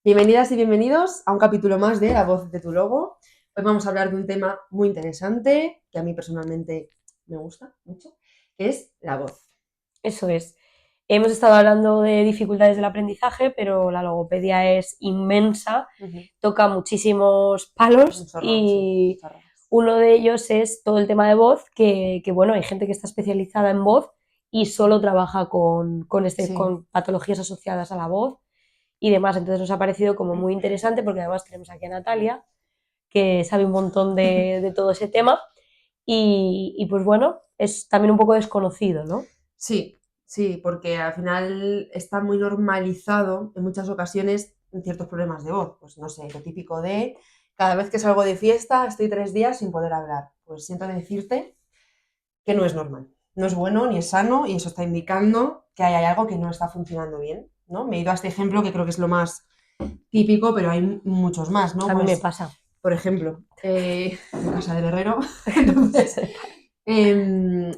Bienvenidas y bienvenidos a un capítulo más de La voz de tu logo. Hoy vamos a hablar de un tema muy interesante que a mí personalmente me gusta mucho, que es la voz. Eso es. Hemos estado hablando de dificultades del aprendizaje, pero la logopedia es inmensa, toca muchísimos palos Muchas ramas, sí, y muchas ramas. uno de ellos es todo el tema de voz, que bueno, hay gente que está especializada en voz y solo trabaja Sí. con patologías asociadas a la voz y demás. Entonces nos ha parecido como muy interesante porque además tenemos aquí a Natalia, que sabe un montón de todo ese tema y pues bueno, es también un poco desconocido, ¿no? Sí, sí, porque al final está muy normalizado en muchas ocasiones en ciertos problemas de voz. Pues no sé, lo típico de cada vez que salgo de fiesta estoy 3 días sin poder hablar. Pues siento decirte que no es normal. No es bueno ni es sano y eso está indicando que hay algo que no está funcionando bien, ¿no? Me he ido a este ejemplo que creo que es lo más típico, pero hay muchos más, ¿no? A mí me Pues, pasa. por ejemplo, en casa del herrero. Entonces,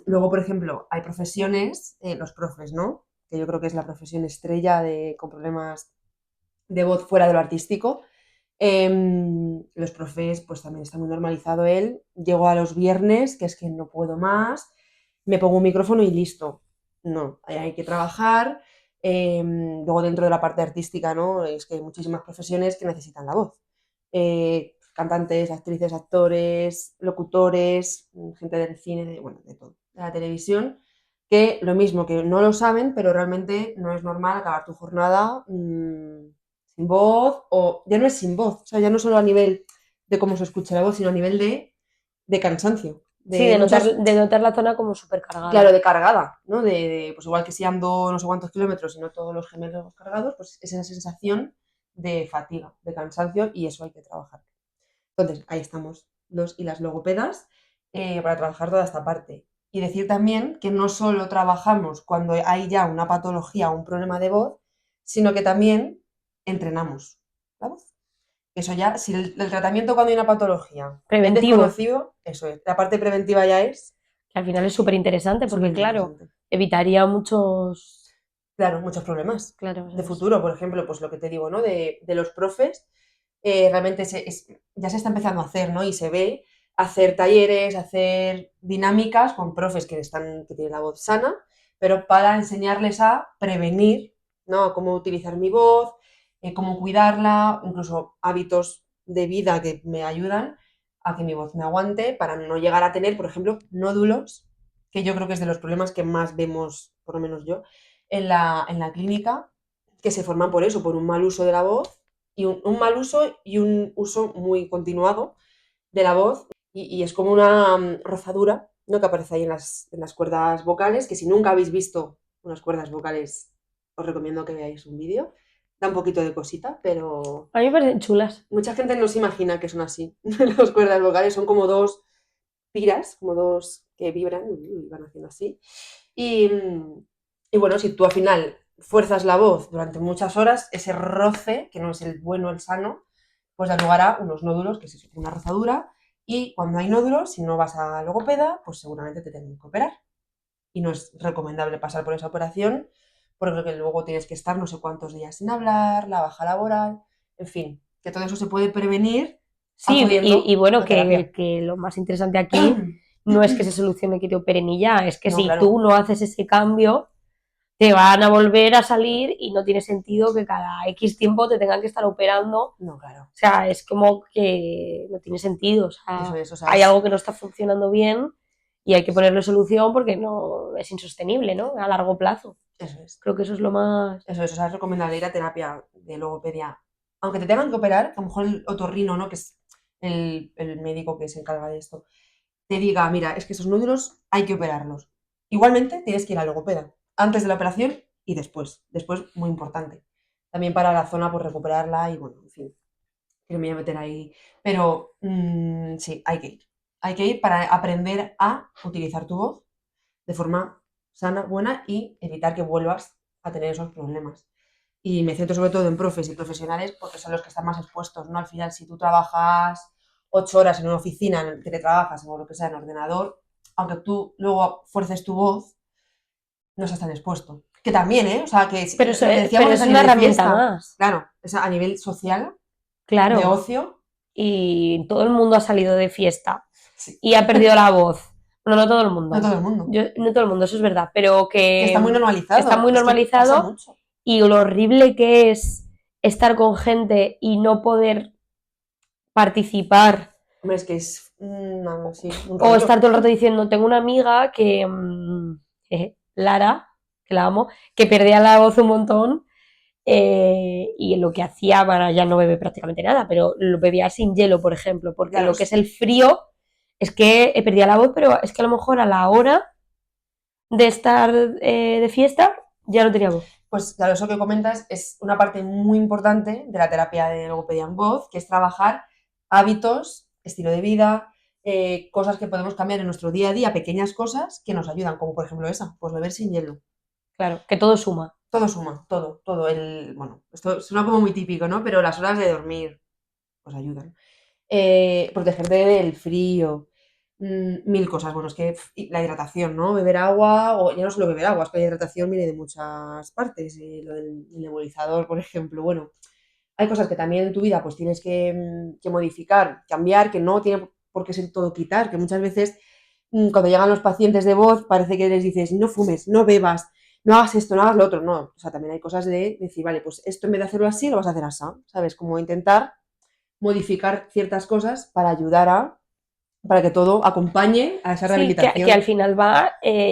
luego, por ejemplo, hay profesiones, los profes, ¿no? Que yo creo que es la profesión estrella con problemas de voz fuera de lo artístico. Los profes, pues también está muy normalizado él. Llego a los viernes, que es que no puedo más, me pongo un micrófono y listo. No, hay que trabajar. Luego dentro de la parte artística, ¿no? Es que hay muchísimas profesiones que necesitan la voz. Cantantes, actrices, actores, locutores, gente del cine, bueno, de todo, de la televisión, que lo mismo que no lo saben, pero realmente no es normal acabar tu jornada sin voz, o ya no es sin voz, o sea, ya no solo a nivel de cómo se escucha la voz, sino a nivel de cansancio, Sí, de muchos, de notar la zona como súper cargada. claro, de cargada, ¿no? Pues igual que si ando no sé cuántos kilómetros y no todos los gemelos cargados, pues es esa sensación de fatiga, de cansancio, y eso hay que trabajar. Entonces, ahí estamos los y las logopedas para trabajar toda esta parte. Y decir también que no solo trabajamos cuando hay ya una patología o un problema de voz, sino que también entrenamos la voz. Eso ya, si el tratamiento cuando hay una patología es Preventivo, desconocido, eso es. La parte preventiva ya es que al final es súper interesante súper porque, claro, interesante. evitaría muchos. Claro, muchos problemas Claro, eso de es. futuro, por ejemplo, pues lo que te digo, ¿no? De los profes, realmente ya se está empezando a hacer, ¿no? Y se ve hacer talleres, hacer dinámicas con profes que tienen la voz sana, pero para enseñarles a prevenir, ¿no? A cómo utilizar mi voz, cómo cuidarla, incluso hábitos de vida que me ayudan a que mi voz me aguante para no llegar a tener, por ejemplo, nódulos, que yo creo que es de los problemas que más vemos, por lo menos yo, en la clínica, que se forman por eso, por un mal uso de la voz, y un mal uso y un uso muy continuado de la voz, y es como una rozadura, ¿no? Que aparece ahí en las cuerdas vocales, que si nunca habéis visto unas cuerdas vocales, os recomiendo que veáis un vídeo. Da un poquito de cosita, pero A mí me parecen chulas. mucha gente no se imagina que son así. Las cuerdas vocales son como dos tiras, como dos que vibran y van haciendo así. Y, y bueno, si tú al final fuerzas la voz durante muchas horas, ese roce, que no es el bueno, el sano, pues da lugar a unos nódulos, que es una rozadura. Y cuando hay nódulos, si no vas a logopeda, pues seguramente te tienen que operar. Y no es recomendable pasar por esa operación, porque luego tienes que estar no sé cuántos días sin hablar, la baja laboral, en fin, que todo eso se puede prevenir Sí, y acudiendo bueno, a terapia. que lo más interesante aquí no es que se solucione que te operen y ya, es que No, si tú claro, no haces ese cambio, te van a volver a salir y no tiene sentido que cada X tiempo te tengan que estar operando. O no, claro. sea, es como que no tiene sentido. O Eso sea, es, o sea, hay algo que no está funcionando bien y hay que ponerle solución porque no es insostenible, ¿no? A largo plazo. eso es. Creo que eso es lo más. Eso es, o sea, es recomendable ir a terapia de logopedia. Aunque te tengan que operar, a lo mejor el otorrino, ¿no? Que es el médico que se encarga de esto, te diga, mira, es que esos nódulos hay que operarlos. Igualmente tienes que ir al logopeda, antes de la operación y después. Después, muy importante. También para la zona, pues recuperarla y bueno, en fin, que no me voy a meter ahí. Pero sí, hay que ir. Hay que ir para aprender a utilizar tu voz de forma sana, buena y evitar que vuelvas a tener esos problemas. Y me centro sobre todo en profes y profesionales porque son los que están más expuestos, ¿no? Al final, si tú trabajas 8 horas en una oficina, en el que te trabajas o lo que sea, en ordenador, aunque tú luego fuerces tu voz, no estás tan expuesto. Que también, ¿eh? O sea, que Pero, lo que decíamos pero es es a una nivel de herramienta fiesta. más. Claro, es a nivel social, Claro. de ocio. Y todo el mundo ha salido de fiesta Sí. y ha perdido la voz. Bueno, no todo el mundo. No todo el mundo. No todo el mundo, eso es verdad, pero Que está muy normalizado. está muy es que pasa normalizado mucho. y lo horrible que es estar con gente y no poder participar Hombre, es que es sí, un o rollo. estar todo el rato diciendo, tengo una amiga que, Lara, que la amo, que perdía la voz un montón y lo que hacía, bueno, ya no bebe prácticamente nada, pero lo bebía sin hielo, por ejemplo, porque Claro, lo que es el frío es que perdía la voz, pero es que a lo mejor a la hora de estar de fiesta ya no tenía voz. Pues claro, eso que comentas es una parte muy importante de la terapia de logopedia en voz, que es trabajar hábitos, estilo de vida, cosas que podemos cambiar en nuestro día a día, pequeñas cosas que nos ayudan, como por ejemplo esa, pues beber sin hielo. Claro, que todo suma. Todo suma, todo. Bueno, esto suena como muy típico, ¿no? Pero las horas de dormir pues ayudan. Protegerte del frío, mil cosas. Bueno, es que la hidratación, ¿no? Beber agua, o ya no solo beber agua, es que la hidratación viene de muchas partes. Lo del nebulizador, por ejemplo. Bueno, hay cosas que también en tu vida pues tienes que modificar, cambiar, que no tiene por qué ser todo quitar, que muchas veces cuando llegan los pacientes de voz parece que les dices no fumes, no bebas, no hagas esto, no hagas lo otro, no, o sea, también hay cosas de decir, vale, pues esto en vez de hacerlo así, lo vas a hacer así, ¿sabes? Como intentar modificar ciertas cosas para que todo acompañe a esa Sí, rehabilitación. que al final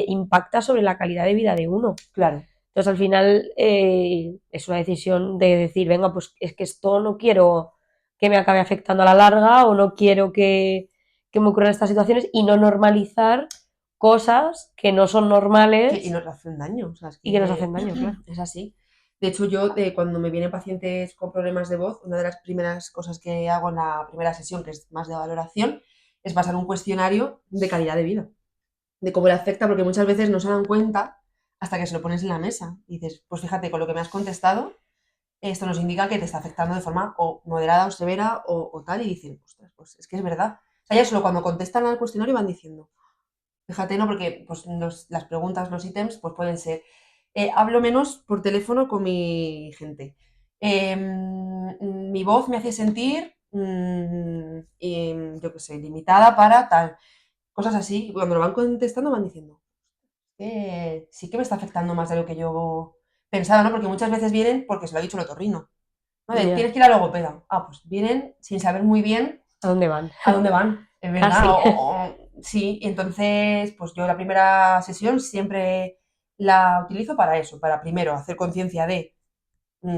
impacta sobre la calidad de vida de uno. Claro. Entonces al final es una decisión de decir, venga, pues es que esto no quiero que me acabe afectando a la larga o no quiero que me ocurran estas situaciones y no normalizar cosas que no son normales Y nos hacen daño. O sea, es y que nos hacen daño, claro. Es así. De hecho, yo cuando me vienen pacientes con problemas de voz, una de las primeras cosas que hago en la primera sesión, que es más de valoración, es pasar un cuestionario de calidad de vida, de cómo le afecta, porque muchas veces no se dan cuenta hasta que se lo pones en la mesa. Y dices, pues fíjate, con lo que me has contestado, esto nos indica que te está afectando de forma o moderada o severa o tal, y dicen, ostras, pues es que es verdad. O sea, ya solo cuando contestan al cuestionario van diciendo, fíjate, ¿no? Porque pues, las preguntas, los ítems, pues pueden ser, hablo menos por teléfono con mi gente. Mi voz me hace sentir, yo qué sé, limitada para tal. Cosas así. Y cuando lo van contestando van diciendo, sí que me está afectando más de lo que yo pensaba, ¿no? Porque muchas veces vienen porque se lo ha dicho el otorrino. ¿No? De, Ya. tienes que ir a logopeda. Ah, pues vienen sin saber muy bien ¿A dónde van? a dónde van, es verdad. Ah, Sí, y entonces, pues yo la primera sesión siempre la utilizo para eso, para primero hacer conciencia de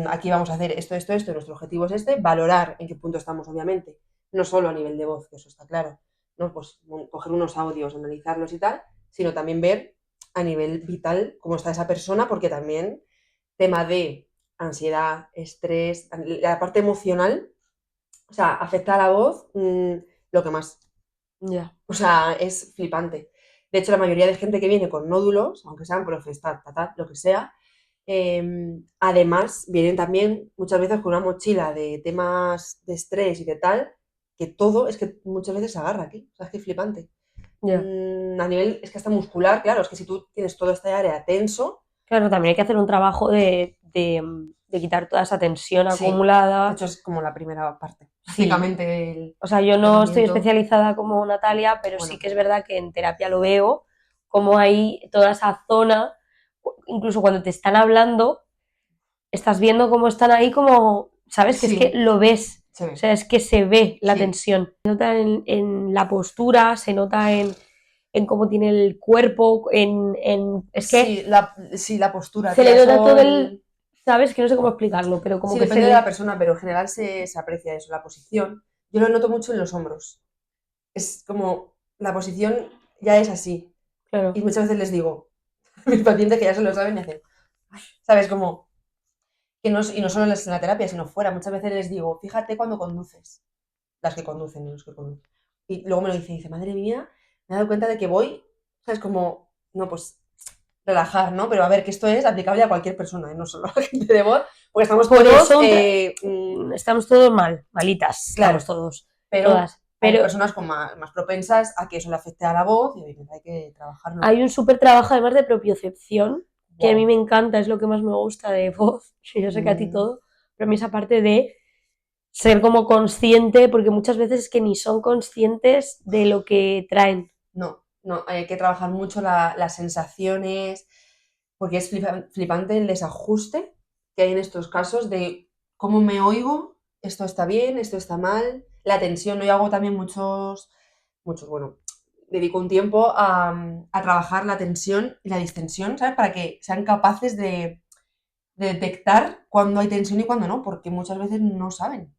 aquí vamos a hacer esto, esto, esto, nuestro objetivo es este, valorar en qué punto estamos, obviamente, no solo a nivel de voz, que eso está claro, ¿no? Pues coger unos audios, analizarlos y tal, sino también ver a nivel vital cómo está esa persona, porque también tema de ansiedad, estrés, la parte emocional, o sea, afecta a la voz lo que más. Ya. O sea, es flipante. De hecho, la mayoría de gente que viene con nódulos, aunque sean profes, lo que sea, además vienen también muchas veces con una mochila de temas de estrés y de tal, que todo es que muchas veces se agarra aquí. O sea, es que es flipante. Ya. A nivel, es que hasta muscular, claro, es que si tú tienes toda esta área tenso. Claro, también hay que hacer un trabajo de quitar toda esa tensión Sí, acumulada. de hecho, es como la primera parte. Sí. Básicamente O sea, yo no estoy especializada como Natalia, pero Bueno. sí que es verdad que en terapia lo veo, como hay toda esa zona, incluso cuando te están hablando, estás viendo cómo están ahí como, ¿sabes? Que Sí. es que lo ves, Se ve. o sea, es que se ve la Sí. tensión. Se nota en la postura, se nota en cómo tiene el cuerpo, es que Sí, la postura. se tía, le nota eso todo el, ¿sabes? Que no sé cómo explicarlo, pero como Sí, que depende de la persona, pero en general se aprecia eso, la posición. Yo lo noto mucho en los hombros. Es como, la posición ya es así. Claro. Y muchas veces les digo, a mis pacientes que ya se lo saben y hacen, ¿sabes? Como, y no solo en la terapia, sino fuera. Muchas veces les digo, fíjate cuando conduces. Las que conducen y los que conducen. Y luego me lo dice, madre mía, me he dado cuenta de que voy, ¿sabes? Como, no, pues relajar, ¿no? Pero a ver, que esto es aplicable a cualquier persona, no solo a la gente de voz, porque estamos Por todos... eso estamos todos malitas, Claro, estamos todos, pero todas. hay Pero personas con más propensas a que eso le afecte a la voz y hay que trabajarlo. hay un súper trabajo además de propiocepción que a Wow. mí me encanta, es lo que más me gusta de voz, yo sé que a ti todo, pero a mí esa parte de ser como consciente, porque muchas veces es que ni son conscientes de lo que traen. No, no, hay que trabajar mucho las sensaciones, porque es flipante el desajuste que hay en estos casos de cómo me oigo, esto está bien, esto está mal, la tensión. Yo hago también bueno, dedico un tiempo a trabajar la tensión y la distensión, ¿sabes? Para que sean capaces de detectar cuándo hay tensión y cuándo no, porque muchas veces no saben.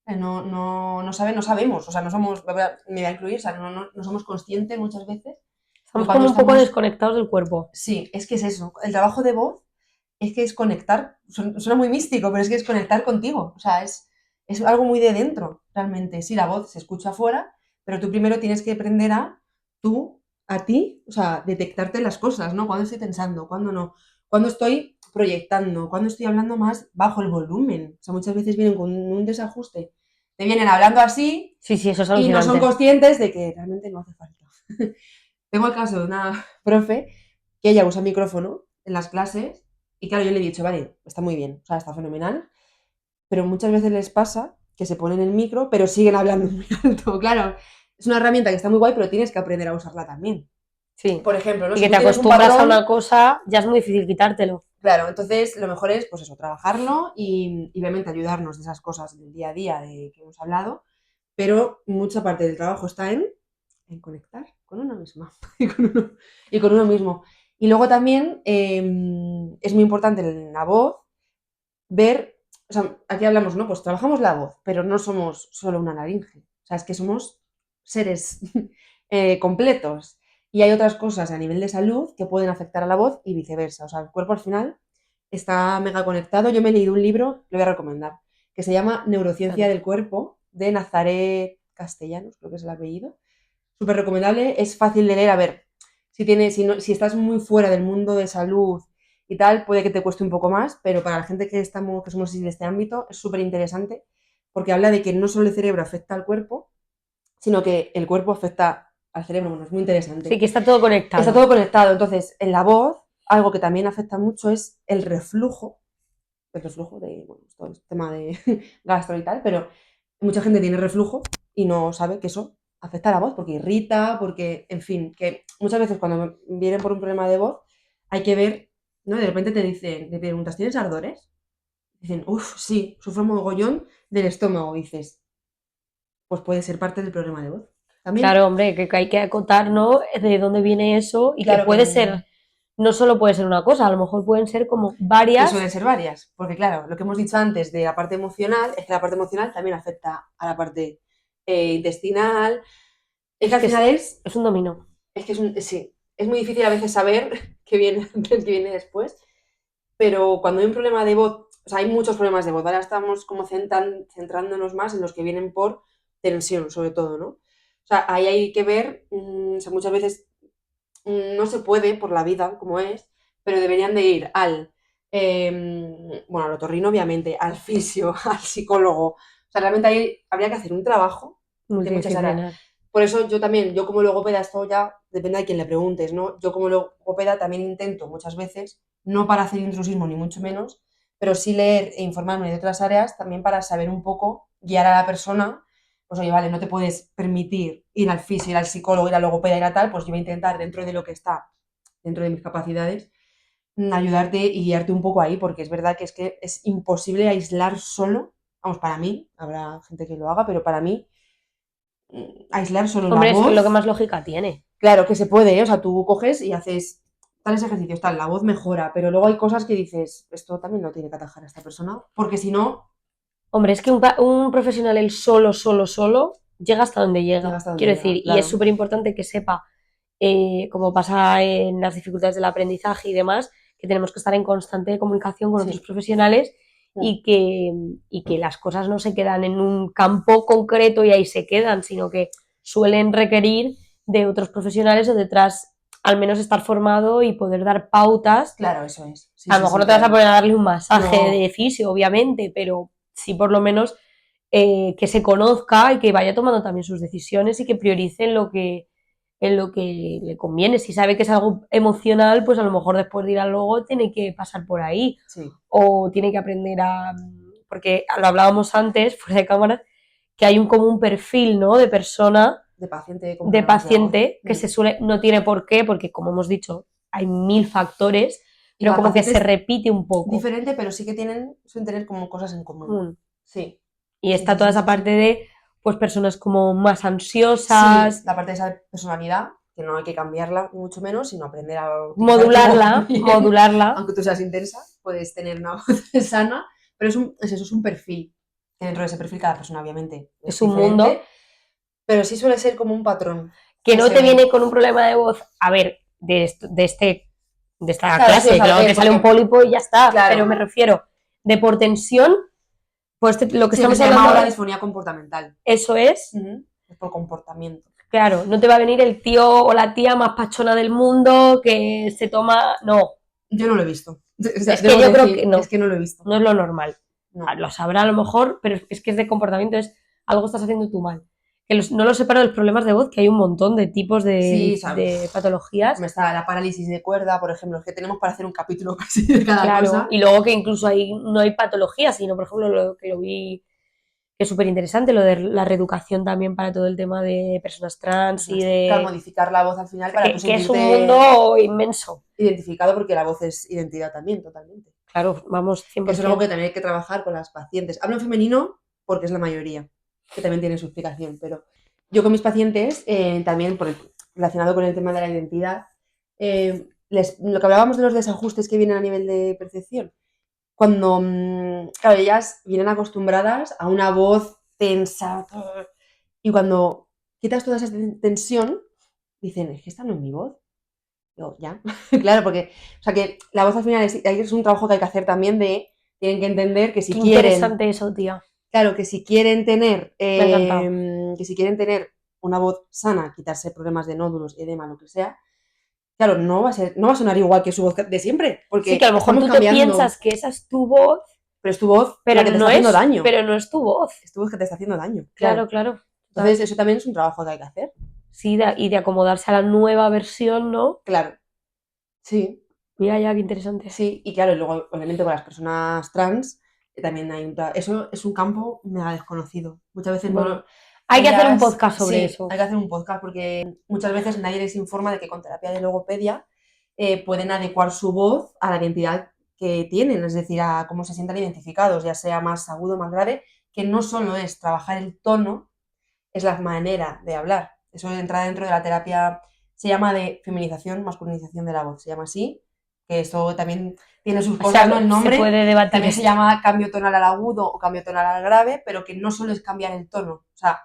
No saben, no sabemos, o sea, no somos, me voy a incluir, o sea, no somos conscientes muchas veces de Estamos cuando como un poco estamos. desconectados del cuerpo. Sí, es que es eso. El trabajo de voz es que es conectar. Suena muy místico, pero es que es conectar contigo. O sea, es algo muy de dentro, realmente. Sí, la voz se escucha afuera, pero tú primero tienes que aprender a ti, o sea, detectarte las cosas, ¿no? Cuando estoy pensando, cuando no. Cuando estoy proyectando, cuando estoy hablando más bajo el volumen. O sea, muchas veces vienen con un desajuste. Te vienen hablando así Sí, sí, eso es y no son alucinante. conscientes de que realmente no hace falta. Tengo el caso de una profe que ella usa micrófono en las clases y claro, yo le he dicho, vale, está muy bien, o sea, está fenomenal, pero muchas veces les pasa que se ponen el micro, pero siguen hablando muy alto. Claro, es una herramienta que está muy guay, pero tienes que aprender a usarla también. Sí. Por ejemplo, ¿no? Y Si que tú te tienes un acostumbras a patrón, una cosa, ya es muy difícil quitártelo. claro, entonces lo mejor es, pues eso, trabajarlo y obviamente ayudarnos de esas cosas del día a día de que hemos hablado, pero mucha parte del trabajo está en conectar con uno mismo y con uno mismo. Y luego también es muy importante en la voz ver, o sea, aquí hablamos, ¿no? Pues trabajamos la voz, pero no somos solo una laringe. O sea, es que somos seres completos. Y hay otras cosas a nivel de salud que pueden afectar a la voz y viceversa. O sea, el cuerpo al final está mega conectado. Yo me he leído un libro, lo voy a recomendar, que se llama Neurociencia Claro. del Cuerpo, de Nazaret Castellanos, creo que es el apellido. Súper recomendable, es fácil de leer. A ver, si estás muy fuera del mundo de salud y tal, puede que te cueste un poco más, pero para la gente que somos de este ámbito, es súper interesante porque habla de que no solo el cerebro afecta al cuerpo, sino que el cuerpo afecta al cerebro. Bueno, es muy Sí, interesante. que está todo Está conectado. todo conectado. Entonces, en la voz, algo que también afecta mucho es el reflujo de, bueno, todo este tema de gastro y tal, pero mucha gente tiene reflujo y no sabe que eso afecta a la voz porque irrita, porque, en fin, que muchas veces cuando vienen por un problema de voz hay que ver, ¿no? De repente te preguntas, ¿tienes ardores? Dicen, uff, sí, sufro mogollón del estómago. Y dices, pues puede ser parte del problema de voz. También, Claro, hombre, que hay que acotar, ¿no? De dónde viene eso y que claro que puede ser, no solo puede ser una cosa, a lo mejor pueden ser como suelen varias. ser varias, porque claro, lo que hemos dicho antes de la parte emocional es que la parte emocional también afecta a la parte intestinal. Es que Es al que final es un dominó. es que sí, es muy difícil a veces saber qué viene antes, qué viene después, pero cuando hay un problema de voz, o sea, hay muchos problemas de voz, ahora estamos como centrándonos más en los que vienen por tensión, sobre todo, ¿no? O sea, ahí hay que ver, o sea, muchas veces no se puede por la vida como es, pero deberían de ir bueno, al otorrino obviamente, al fisio, al psicólogo. O sea, realmente ahí habría que hacer un trabajo de muchas áreas. Multidisciplinar. Por eso yo también, yo como logopeda, esto ya depende de quién le preguntes, ¿no? Yo como logopeda también intento muchas veces, no para hacer intrusismo ni mucho menos, pero sí leer e informarme de otras áreas también para saber un poco, guiar a la persona, pues oye, vale, no te puedes permitir ir al fisio, ir al psicólogo, ir al logopeda, ir a tal, pues yo voy a intentar dentro de lo que está, dentro de mis capacidades, ayudarte y guiarte un poco ahí, porque es verdad que es imposible aislar solo, vamos, para mí, habrá gente que lo haga, pero para mí aislar solo la Hombre, es lo que voz, más lógica tiene. claro que se puede, ¿eh? O sea, tú coges y haces tales ejercicios, tal, la voz mejora, pero luego hay cosas que dices, esto también no tiene que atajar a esta persona, porque si no, Hombre, es que un profesional el solo, llega hasta donde llega llega. hasta donde Quiero decir, llega, y es claro. súper importante que sepa, como pasa en las dificultades del aprendizaje y demás, que tenemos que estar en constante comunicación con otros Sí. profesionales Mm. y que las cosas no se quedan en un campo concreto y ahí se quedan, sino que suelen requerir de otros profesionales o detrás al menos estar formado y poder dar pautas. Claro, eso es. Sí, A lo sí, mejor sí, no te vas a claro. poner a darle un masaje de No, fisio, obviamente, pero sí por lo menos que se conozca y que vaya tomando también sus decisiones y que prioricen en lo que le conviene. Si sabe que es algo emocional, pues a lo mejor después de ir al logo tiene que pasar por ahí. Sí. O tiene que aprender a... Porque lo hablábamos antes, fuera de cámara, que hay como un perfil, ¿no? De persona, De paciente, de paciente, que se suele... No tiene por qué, porque como hemos dicho, hay 1000 factores, pero como que se repite un poco. Diferente, pero sí que suelen tener como cosas en común. Sí. Y está toda esa parte de, pues, personas como más ansiosas. Sí, la parte de esa personalidad, que no hay que cambiarla mucho menos, sino aprender a modularla. Aunque tú seas intensa, puedes tener una voz sana, pero eso es un perfil. Que dentro de ese perfil cada persona, obviamente, es un mundo. Pero sí suele ser como un patrón. Que no te viene con un problema de voz, a ver, de esta clase, sí, que luego te sale un pólipo y ya está, pero me refiero, de por tensión, pues lo que estamos hablando... Se llama ahora disfonía comportamental. Eso es. Es por comportamiento. Claro, no te va a venir el tío o la tía más pachona del mundo que se toma... No. Yo no lo he visto. O sea, es que yo creo que no. Es que no lo he visto. No es lo normal. No. Lo sabrá a lo mejor, pero es que es de comportamiento, es algo estás haciendo tú mal. Que no lo separo de los problemas de voz, que hay un montón de tipos de patologías. Está la parálisis de cuerda, por ejemplo, que tenemos para hacer un capítulo casi de cada cosa. Y luego que incluso ahí no hay patologías, sino, por ejemplo, lo que lo vi, que es súper interesante, lo de la reeducación también para todo el tema de personas trans y de... Claro, modificar la voz al final para que es un mundo inmenso. Identificado, porque la voz es identidad también, totalmente. Claro, vamos, 100%. Que eso es algo que también hay que trabajar con las pacientes. Hablo en femenino porque es la mayoría, que también tiene su explicación, pero yo con mis pacientes, también relacionado con el tema de la identidad, lo que hablábamos de los desajustes que vienen a nivel de percepción, cuando, claro, ellas vienen acostumbradas a una voz tensa, y cuando quitas toda esa tensión, dicen, es que esta no es mi voz. Digo, ya, claro, porque, o sea, que la voz al final es un trabajo que hay que hacer también tienen que entender que si Qué quieren... interesante eso, tía. Claro, que si quieren tener una voz sana, quitarse problemas de nódulos, edema, lo que sea, claro, no va a sonar igual que su voz de siempre. Porque sí, que a lo mejor tú te piensas que esa es tu voz, pero es tu voz, pero que te está haciendo daño. Pero no es tu voz. Es tu voz que te está haciendo daño. Claro. Entonces, eso también es un trabajo que hay que hacer. Sí, y de acomodarse a la nueva versión, ¿no? Claro. Sí. Mira ya, qué interesante. Sí, y claro, luego, obviamente, con las personas trans, también hay eso es un campo mega desconocido. Muchas veces hay que hacer un podcast sobre eso. Hay que hacer un podcast porque muchas veces nadie les informa de que con terapia de logopedia pueden adecuar su voz a la identidad que tienen, es decir, a cómo se sientan identificados, ya sea más agudo o más grave, que no solo es trabajar el tono, es la manera de hablar. Eso entra dentro de la terapia, se llama de feminización, masculinización de la voz, se llama así, que esto también tiene sus cosas, ¿no? El nombre se puede debatir. También se llama cambio tonal al agudo o cambio tonal al grave, pero que no solo es cambiar el tono. O sea,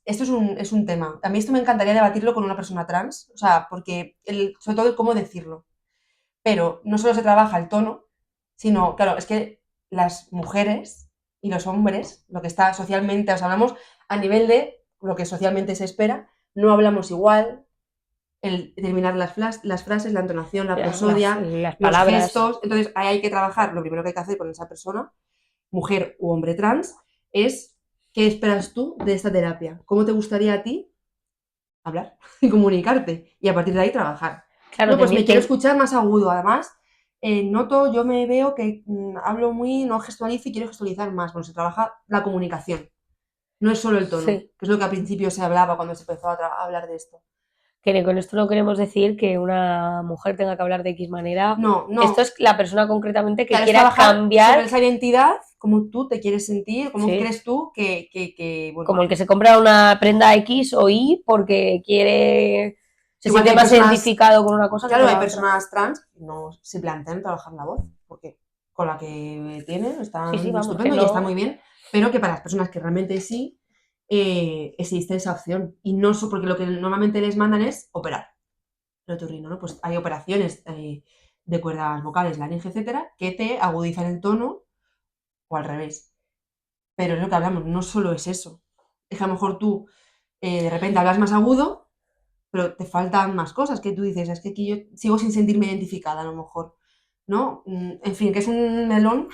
esto es un tema. A mí esto me encantaría debatirlo con una persona trans, o sea, porque sobre todo el cómo decirlo. Pero no solo se trabaja el tono, sino, claro, es que las mujeres y los hombres, lo que está socialmente, os hablamos a nivel de lo que socialmente se espera, no hablamos igual, el terminar las frases, la entonación, la prosodia, las palabras, los gestos. Entonces, ahí hay que trabajar. Lo primero que hay que hacer con esa persona, mujer u hombre trans, es ¿qué esperas tú de esta terapia? ¿Cómo te gustaría a ti hablar y comunicarte? Y a partir de ahí trabajar. Claro, no, pues me quiero escuchar más agudo. Además, yo me veo que hablo no gestualizo y quiero gestualizar más. Bueno, se trabaja la comunicación. No es solo el tono, que es lo que al principio se hablaba cuando se empezó a hablar de esto. Que con esto no queremos decir que una mujer tenga que hablar de X manera. No. Esto es la persona concretamente que quiera cambiar sobre esa identidad, como tú te quieres sentir, cómo crees tú que bueno, como el que se compra una prenda X o Y porque quiere se siente más identificado con una cosa. Claro, hay personas trans que no se plantean trabajar la voz, porque con la que tienen está estupendo y está muy bien, pero que para las personas que realmente sí, existe esa opción. Y no porque lo que normalmente les mandan es operar el otorrino, ¿no? Pues hay operaciones de cuerdas vocales, laringe, etcétera, que te agudizan el tono o al revés. Pero es lo que hablamos, no solo es eso. Es que a lo mejor tú de repente hablas más agudo, pero te faltan más cosas que tú dices, es que aquí yo sigo sin sentirme identificada a lo mejor, ¿no? En fin, que es un melón.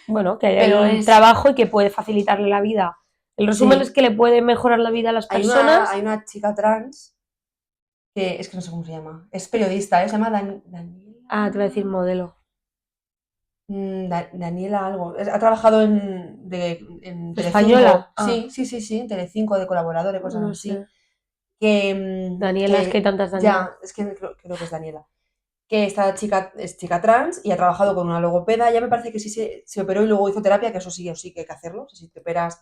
Bueno, que hay un trabajo y que puede facilitarle la vida. El resumen es que le puede mejorar la vida a las personas. Hay una chica trans que es que no sé cómo se llama, es periodista, se llama Daniela. Ah, te voy a decir modelo. Daniela algo. Ha trabajado en ¿Española? Telecinco. Sí, sí, sí, sí, en Telecinco de colaboradores, cosas No así. sé. Daniela, es que hay Que tantas Daniela. ya, es que creo que es Daniela. Que esta chica es chica trans y ha trabajado con una logopeda. Ya me parece que sí se operó y luego hizo terapia, que eso sí o sí que hay que hacerlo. O sea, si te operas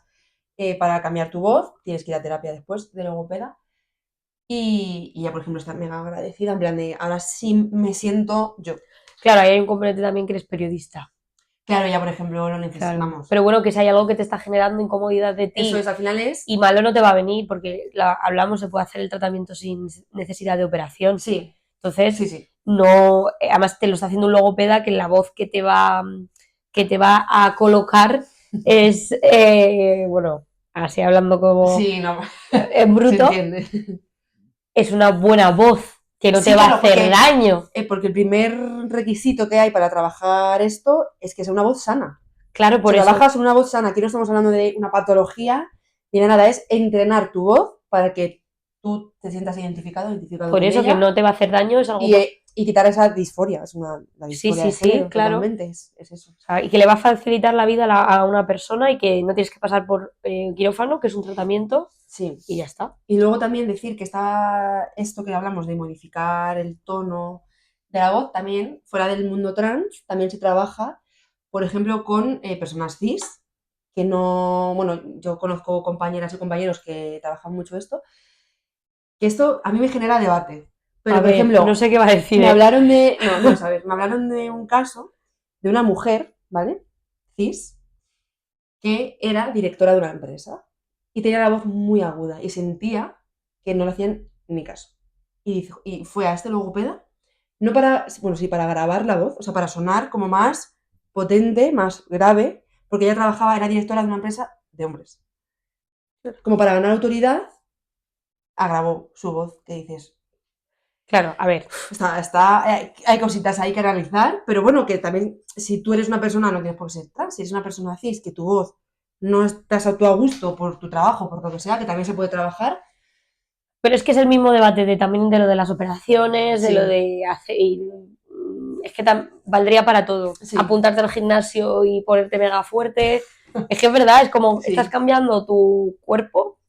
para cambiar tu voz, tienes que ir a terapia después de logopeda. Y ya, por ejemplo, está mega agradecida, en plan de, ahora sí me siento yo. Claro, ahí hay un componente también que eres periodista. Claro, ya, por ejemplo, lo Claro. necesitamos. Pero bueno, que si hay algo que te está generando incomodidad de Eso ti es, al final es... y malo no te va a venir, porque hablamos, se puede hacer el tratamiento sin necesidad de operación. Sí, Entonces, sí, sí. no, además te lo está haciendo un logopeda que la voz que te va a colocar es, bueno, así hablando como Sí, no, en se bruto, entiende. es una buena voz que no Sí, te va a claro, hacer daño. porque el primer requisito que hay para trabajar esto es que sea una voz sana. Claro, por Si eso, trabajas una voz sana, aquí no estamos hablando de una patología ni de nada, es entrenar tu voz para que tú te sientas identificado por con eso que ella no te va a hacer daño es algo y quitar esa disforia, la sí, disforia sí, de sí, género, claro. totalmente, es eso. O sea, y que le va a facilitar la vida a una persona y que no tienes que pasar por quirófano, que es un tratamiento, Sí. y ya está. Y luego también decir que está esto que hablamos de modificar el tono de la voz, también fuera del mundo trans, también se trabaja, por ejemplo, con personas cis, que no, bueno, yo conozco compañeras y compañeros que trabajan mucho esto, que esto a mí me genera debate. Pero, A por ver, no ejemplo, sé qué va a decir, me ¿eh? hablaron de, no, no sabes, me hablaron de un caso de una mujer, ¿vale? Cis, que era directora de una empresa y tenía la voz muy aguda y sentía que no le hacían ni caso. Y fue a este logopeda, no para, bueno, sí, para grabar la voz, o sea, para sonar como más potente, más grave, porque ella trabajaba, era directora de una empresa de hombres. Como para ganar autoridad, agravó su voz, que dices, Claro, a ver, hay cositas ahí que analizar, pero bueno, que también, si tú eres una persona, no tienes por qué ser trans, si eres una persona cis, que tu voz no estás a tu a gusto por tu trabajo, por lo que sea, que también se puede trabajar. pero es que es el mismo debate también de lo de las operaciones, de lo Sí, de hacer. Es que valdría para todo. sí, Apuntarte al gimnasio y ponerte mega fuerte. Es que es verdad, es como estás sí, cambiando tu cuerpo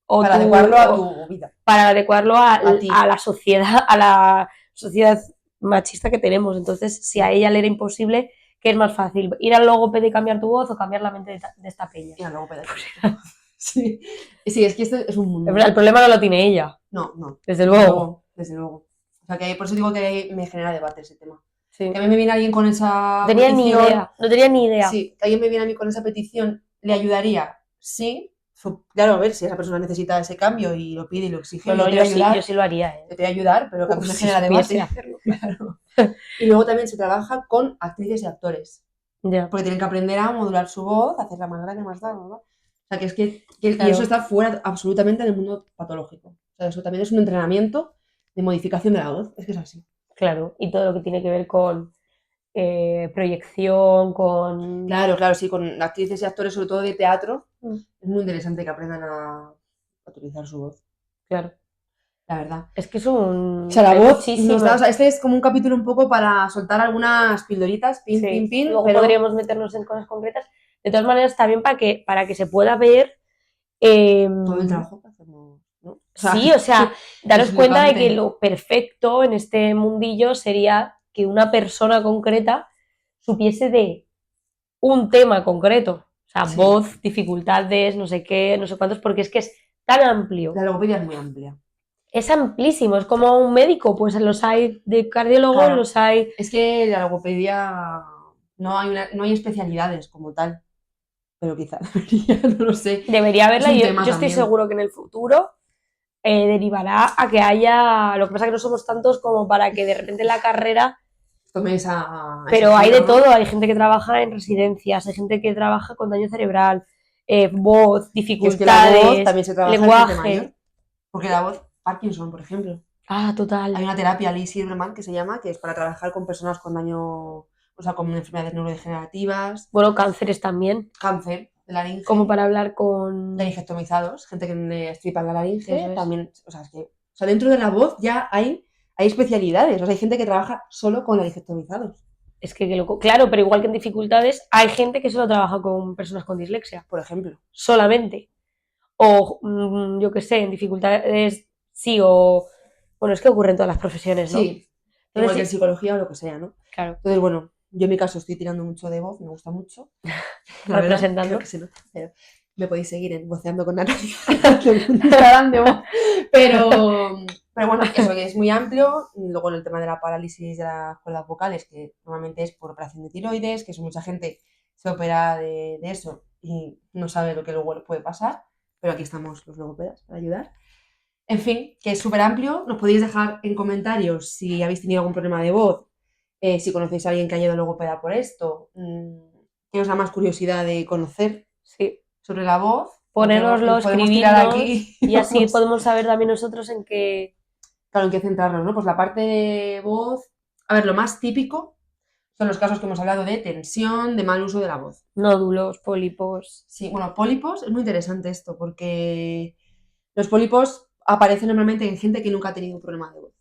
o para adecuarlo a tu vida, para adecuarlo a ti. a la sociedad machista que tenemos. Entonces, si a Sí. ella le era imposible, ¿qué es más fácil? ¿Ir al logopeda y cambiar tu voz o cambiar la mente de esta peña? Y luego puede cambiar tu voz. Sí. Sí, es que esto es un mundo, El ¿eh? problema no lo tiene ella, No, no, desde desde luego. luego, desde luego. O sea, que por eso digo que me genera debate ese tema. Sí. Que a mí me viene alguien con esa No tenía ni petición. idea, no tenía ni idea. Sí, que alguien me viene a mí con esa petición, ¿le ayudaría? Sí. Claro, a ver, si esa persona necesita ese cambio y lo pide y lo exige, No, yo no, te voy a yo ayudar, sí lo haría, ¿eh? te voy a ayudar, pero que a mí me Si genera supiese debate. hacerlo. Claro. Y luego también se trabaja con actrices y actores, Ya, porque tienen que aprender a modular su voz, hacerla más grande, más tal, ¿no? O sea, que es y eso claro. está fuera absolutamente del mundo patológico. O sea, eso también es un entrenamiento de modificación de la voz, es que es así. Claro, y todo lo que tiene que ver con proyección, con... Claro, claro, sí, con actrices y actores, sobre todo de teatro, Mm, es muy interesante que aprendan a utilizar su voz, claro. la verdad. Es que O sea, la hay voz nos da, o muchísimo. sea, este es como un capítulo un poco para soltar algunas pildoritas, pin, pin, Sí, pin, luego pero podríamos meternos en cosas concretas. De todas maneras, está bien para que se pueda ver. eh, todo el trabajo que hacemos, ¿no? O sea, sí, o sea, daros es cuenta de que flipante. lo perfecto en este mundillo sería que una persona concreta supiese de un tema concreto. O sea, Sí, voz, dificultades, no sé qué, no sé cuántos, porque es que es tan amplio. la logopedia es muy amplia. Es amplísimo, es como un médico, pues los hay de cardiólogos, Claro, los hay. es que la logopedia no hay especialidades como tal, pero quizá debería, no lo sé. Debería Es haberla un y tema yo estoy también. seguro que en el futuro derivará a que haya. Lo que pasa es que no somos tantos como para que de repente la carrera. Tome ese Pero hay de giro, todo, ¿no? hay gente que trabaja en residencias, hay gente que trabaja con daño cerebral, voz, Y es que la voz dificultades, también se trabaja en gente mayor, lenguaje. porque la voz, Parkinson, por ejemplo. Ah, Hay total. una terapia, Lee Silverman, que se llama, que es para trabajar con personas con daño, o sea, con enfermedades neurodegenerativas, Bueno, cánceres también, cáncer de como laringe, para hablar con. laringectomizados, gente que le estripan la Eso laringe, es. también, o sea, es que O sea, dentro de la voz ya hay especialidades. O sea, hay gente que trabaja solo con adigestonizados, Es que loco. Claro, pero igual que en dificultades, hay gente que solo trabaja con personas con dislexia, por ejemplo. solamente. O, yo qué sé, en dificultades sí, o... Bueno, es que ocurre en todas las profesiones, ¿no? Sí, Entonces, igual que en sí, psicología o lo que sea, ¿no? claro, Entonces, bueno, yo en mi caso estoy tirando mucho de voz, me gusta mucho. La verdad, representando. creo que se nota, pero me podéis seguir en Voceando con Natalia. Instagram de voz. Pero bueno, eso que es muy amplio. Luego en el tema de la parálisis de las cuerdas vocales, que normalmente es por operación de tiroides, que eso mucha gente se opera de eso y no sabe lo que luego le puede pasar. Pero aquí estamos los logopedas para ayudar. En fin, que es súper amplio. Nos podéis dejar en comentarios si habéis tenido algún problema de voz, si conocéis a alguien que haya ido logopeda por esto, que os da más curiosidad de conocer Sí. sobre la voz. Ponérnoslo, Podemos tirar escribirnos aquí. y así Vamos, podemos saber también nosotros en qué... claro, en qué centrarnos, ¿no? Pues la parte de voz. A ver, lo más típico son los casos que hemos hablado de tensión, de mal uso de la voz. Nódulos, pólipos... Sí, bueno, pólipos, es muy interesante esto, porque los pólipos aparecen normalmente en gente que nunca ha tenido un problema de voz.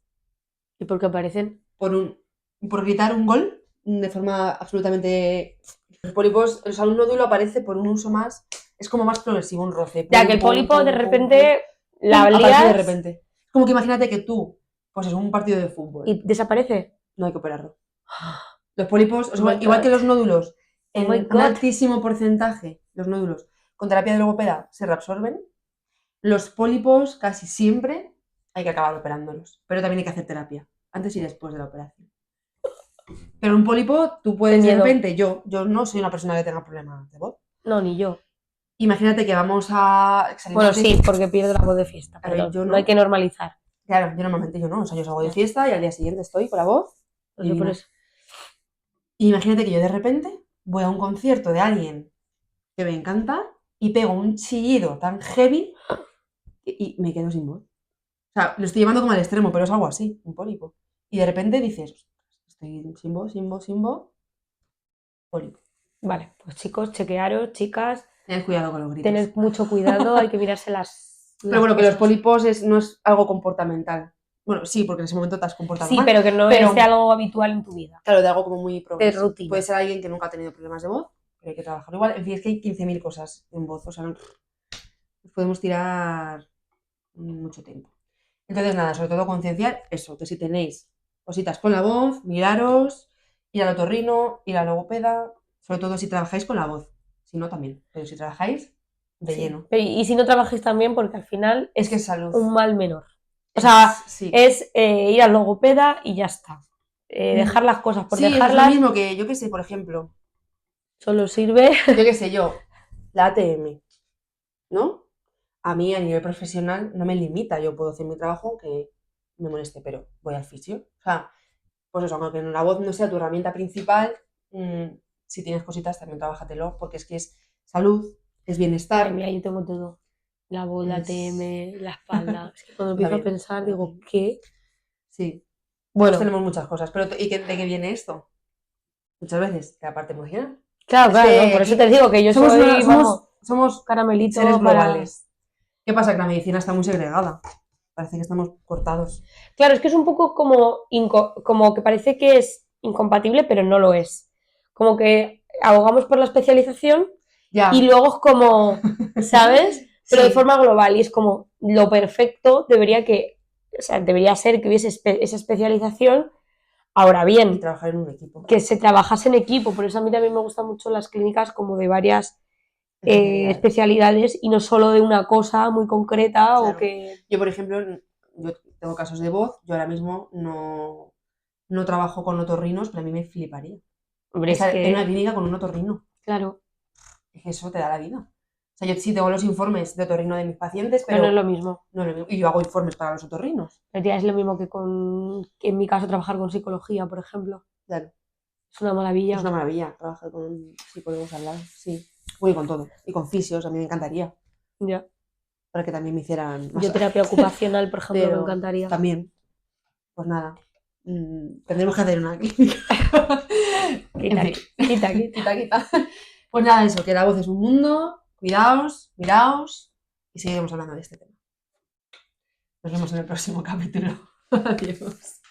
¿Y por qué aparecen? Por gritar un gol de forma absolutamente... Los pólipos, o sea, un nódulo aparece por un uso más... Es como más progresivo, un roce. Ya que el pólipo de repente la aparece de lías repente. Es como que imagínate que tú, pues es un partido de fútbol, y desaparece. no hay que operarlo. Los pólipos, o sea, Oh my igual que God. los nódulos, Oh en my un God. altísimo porcentaje, los nódulos con terapia de logopeda se reabsorben, los pólipos casi siempre hay que acabar operándolos, pero también hay que hacer terapia, antes y después de la operación. Pero un pólipo, tú puedes Qué de miedo. repente, yo no soy una persona que tenga problemas de voz. No, ni yo. Imagínate que vamos a... Bueno, salimos de- sí, porque pierdo la voz de fiesta, A ver, perdón. yo No hay no. que normalizar. Claro, yo normalmente yo no. O sea, yo salgo de Ya. fiesta y al día siguiente estoy con la voz No sé por divina. eso. Y imagínate que yo de repente voy a un concierto de alguien que me encanta y pego un chillido tan heavy y me quedo sin voz. O sea, lo estoy llevando como al extremo, pero es algo así, un pólipo. Y de repente dices, "Ostras, estoy sin voz, sin voz, sin voz, pólipo". Vale, pues chicos, chequearos, chicas, Tened cuidado con los gritos. tened mucho cuidado, hay que mirarse las Pero bueno, que los cosas. pólipos no es algo comportamental. Bueno, sí, porque en ese momento te has comportado Sí, mal. pero que no pero- es de algo habitual en tu vida. Claro, de algo como muy De progresivo. rutina. Puede ser alguien que nunca ha tenido problemas de voz, pero hay que trabajarlo igual. En fin, es que hay 15.000 cosas en voz, o sea, nos podemos tirar mucho tiempo. Entonces, nada, sobre todo concienciar eso, que si tenéis cositas con la voz, miraros, ir al otorrino, ir al logopeda, sobre todo si trabajáis con la voz, si no también, pero si trabajáis de Sí. lleno. Pero, y si no trabajáis también, porque al final Es que es salud. un mal menor. O sea, sí. es ir al logopeda y ya está. Dejar las cosas por Sí, es lo dejarlas mismo que, yo qué sé, por ejemplo, solo sirve. yo qué sé, la ATM, ¿no? A mí a nivel profesional no me limita, yo puedo hacer mi trabajo aunque me moleste, pero voy al fisio. O sea, pues eso, aunque la voz no sea tu herramienta principal, si tienes cositas también trabájatelo, porque es que es salud, es bienestar. Ay, mira, yo tengo todo. La voz, la Es- TM, la espalda. Es que cuando Yo empiezo a también, pensar yo digo, también. ¿qué? Sí, Bueno, todos tenemos muchas cosas, pero ¿y de qué viene esto? Muchas veces, de la parte emocional. claro, Es claro, que no, por eso aquí te digo que yo somos, soy, vamos, somos caramelito seres para... globales. ¿Qué pasa? Que la medicina está muy segregada. Parece que estamos cortados. Claro, es que es un poco como que parece que es incompatible, pero no lo es. Como que abogamos por la especialización Ya. y luego es como, ¿sabes? Pero Sí. de forma global y es como lo perfecto debería ser que hubiese esa especialización. Ahora Y bien, trabajar en un equipo. que se trabajase en equipo, por eso a mí también me gustan mucho las clínicas como de varias especialidades y no solo de una cosa muy concreta Claro. o que... Yo, por ejemplo, yo tengo casos de voz, yo ahora mismo no trabajo con otorrinos, pero a mí me fliparía. Hombre, es Estar en una que, clínica con un otorrino. claro, Es que eso te da la vida. O sea, yo sí tengo los informes de otorrino de mis pacientes, pero pero no es lo mismo. no es lo mismo. Y yo hago informes para los otorrinos. Pero tía, es lo mismo que en mi caso trabajar con psicología, por ejemplo. Claro. Es una maravilla. Es una maravilla trabajar con psicólogos al lado, sí. Uy, con todo. Y con fisios, a mí me encantaría. Ya. Para que también me hicieran Yo terapia ocupacional, por ejemplo, pero me encantaría. También. Pues nada. Tendremos que hacer una clínica. Quita, En fin. quita. Quita. Pues nada, eso, que la voz es un mundo. Cuidaos, miraos y seguiremos hablando de este tema. Nos vemos en el próximo capítulo. Adiós.